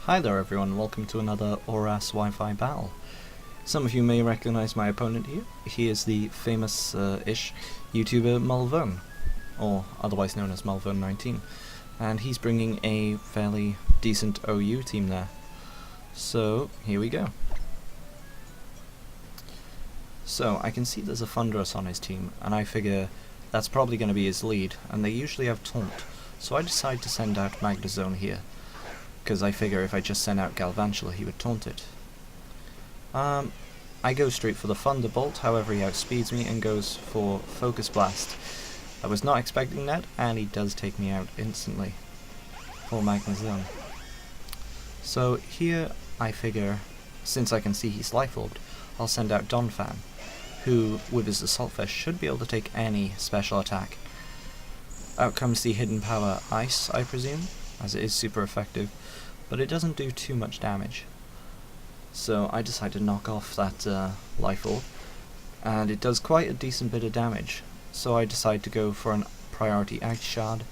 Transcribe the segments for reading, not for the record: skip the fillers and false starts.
Hi there everyone, welcome to another ORAS Wi-Fi battle. Some of you may recognize my opponent here. He is the famous-ish YouTuber Mulvone, or otherwise known as Mulvone19, and he's bringing a fairly decent OU team there. So, here we go. So, I can see there's a Thunderous on his team, and I figure that's probably going to be his lead, and they usually have Taunt, so I decide to send out Magnezone here. Because I figure if I just sent out Galvantula, he would taunt it. I go straight for the Thunderbolt, however he outspeeds me and goes for Focus Blast. I was not expecting that, and he does take me out instantly. Poor Magnezone. So here I figure, since I can see he's Life Orbed, I'll send out Donphan, who, with his Assault Vest, should be able to take any special attack. Out comes the Hidden Power Ice, I presume, as it is super effective, but it doesn't do too much damage. So I decide to knock off that Life Orb, and it does quite a decent bit of damage. So I decide to go for an priority Act Shard,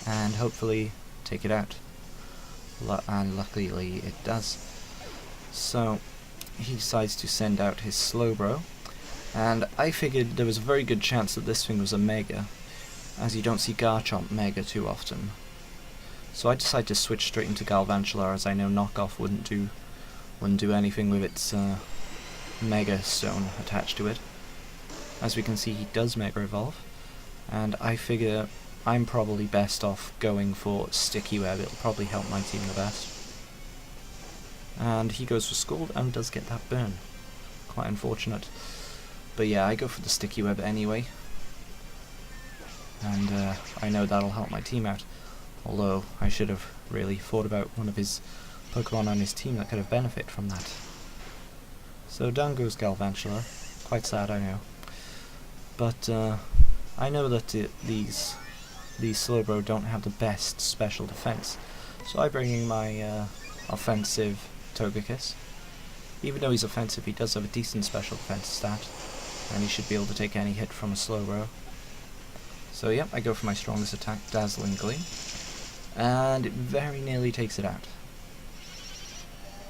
and hopefully take it out. And luckily it does. So he decides to send out his Slowbro, and I figured there was a very good chance that this thing was a Mega, as you don't see Garchomp Mega too often. So I decide to switch straight into Galvantula, as I know Knockoff wouldn't do anything with its Mega Stone attached to it. As we can see, he does Mega Evolve, and I figure I'm probably best off going for Sticky Web. It'll probably help my team the best. And he goes for Scald and does get that burn. Quite unfortunate. But yeah, I go for the Sticky Web anyway, and I know that'll help my team out. Although, I should have really thought about one of his Pokemon on his team that could have benefited from that. So down goes Galvantula. Quite sad, I know. But I know that these Slowbro don't have the best special defense. So I bring in my offensive Togekiss. Even though he's offensive, he does have a decent special defense stat, and he should be able to take any hit from a Slowbro. So yep, I go for my strongest attack, Dazzling Gleam, and it very nearly takes it out.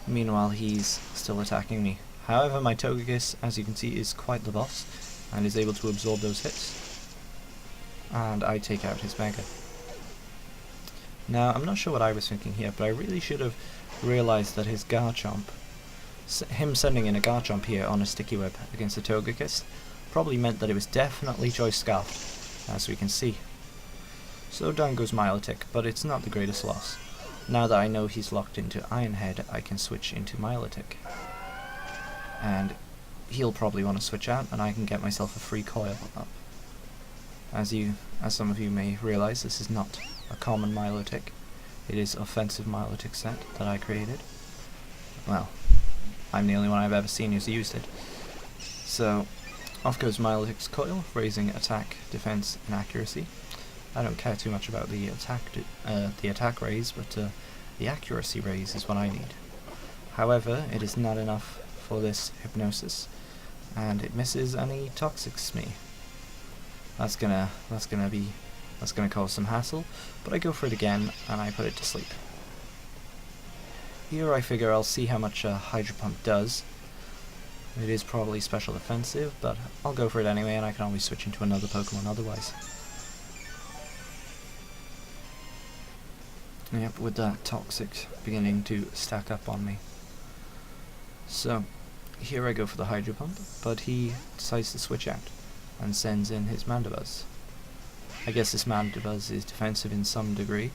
Meanwhile, he's still attacking me. However, my Togekiss, as you can see, is quite the boss, and is able to absorb those hits. And I take out his Mega. Now, I'm not sure what I was thinking here, but I really should have realized that his Garchomp, him sending in a Garchomp here on a Sticky Web against the Togekiss, probably meant that it was definitely Choice Scarfed, as we can see. So down goes Milotic, but it's not the greatest loss. Now that I know he's locked into Iron Head, I can switch into Milotic. And he'll probably want to switch out, and I can get myself a free coil up. As some of you may realize, this is not a common Milotic. It is offensive Milotic set that I created. Well, I'm the only one I've ever seen who's used it. So off goes Milotic's coil, raising attack, defense, and accuracy. I don't care too much about the attack raise, but the accuracy raise is what I need. However, it is not enough for this Hypnosis, and it misses and he Toxics me. That's gonna cause some hassle, but I go for it again and I put it to sleep. Here I figure I'll see how much Hydro Pump does. It is probably special defensive, but I'll go for it anyway, and I can always switch into another Pokemon otherwise. Yep, with that Toxic beginning to stack up on me. So, here I go for the Hydro Pump, but he decides to switch out, and sends in his Mandibuzz. I guess this Mandibuzz is defensive in some degree,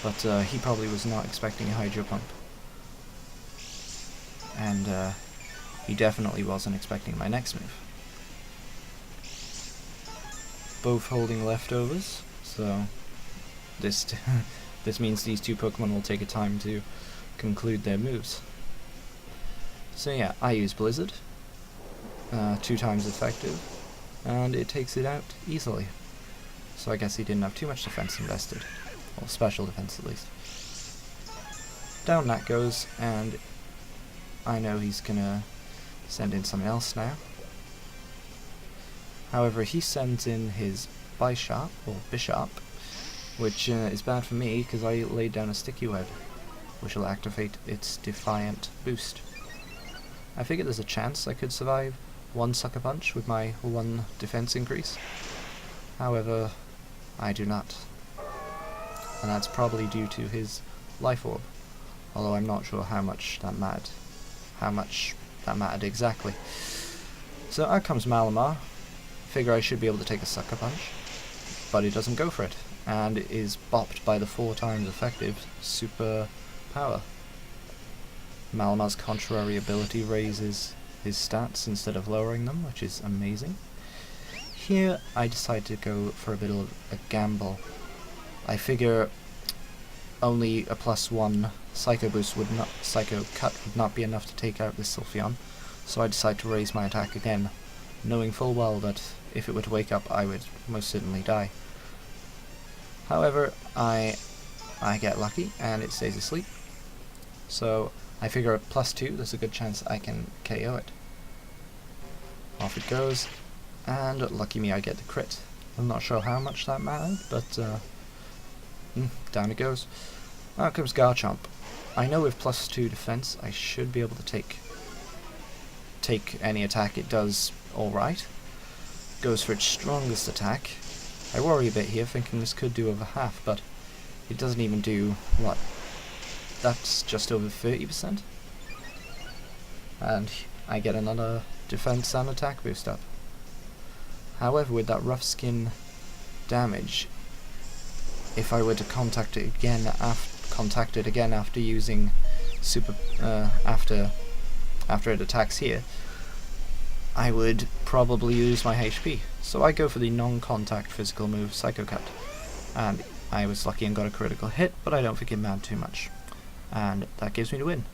but he probably was not expecting a Hydro Pump. And he definitely wasn't expecting my next move. Both holding leftovers, so this this means these two Pokemon will take a time to conclude their moves. So yeah, I use Blizzard, 2 times effective, and it takes it out easily. So I guess he didn't have too much defense invested, or special defense at least. Down that goes, and I know he's gonna send in something else now. However, he sends in his Bisharp, or Bishop, which is bad for me because I laid down a Sticky Web. which will activate its Defiant boost. I figure there's a chance I could survive one Sucker Punch with my 1 defense increase. However, I do not. And that's probably due to his Life Orb, although I'm not sure how much that mattered exactly. So out comes Malamar. Figure I should be able to take a Sucker Punch, but he doesn't go for it, and is bopped by the 4 times effective Super Power. Malamar's contrary ability raises his stats instead of lowering them, which is amazing. Here I decide to go for a bit of a gamble. I figure only a +1 Psycho Cut would not be enough to take out this Sylphion, so I decide to raise my attack again, knowing full well that if it were to wake up I would most certainly die. However, I get lucky and it stays asleep, so I figure at +2 there's a good chance I can KO it. Off it goes, and lucky me I get the crit. I'm not sure how much that mattered, but down it goes. Out comes Garchomp. I know with +2 defense I should be able to take any attack it does alright. Goes for its strongest attack. I worry a bit here, thinking this could do over half, but it doesn't even do, what? That's just over 30%? And I get another defense and attack boost up. However, with that rough skin damage, if I were to contact it again after using after it attacks here, I would probably lose my HP. So I go for the non-contact physical move, Psycho Cut, and I was lucky and got a critical hit, but I don't think it mattered too much, and that gives me the win.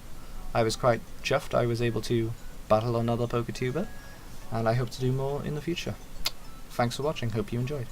I was quite chuffed I was able to battle another Poketuber, and I hope to do more in the future. Thanks for watching, hope you enjoyed.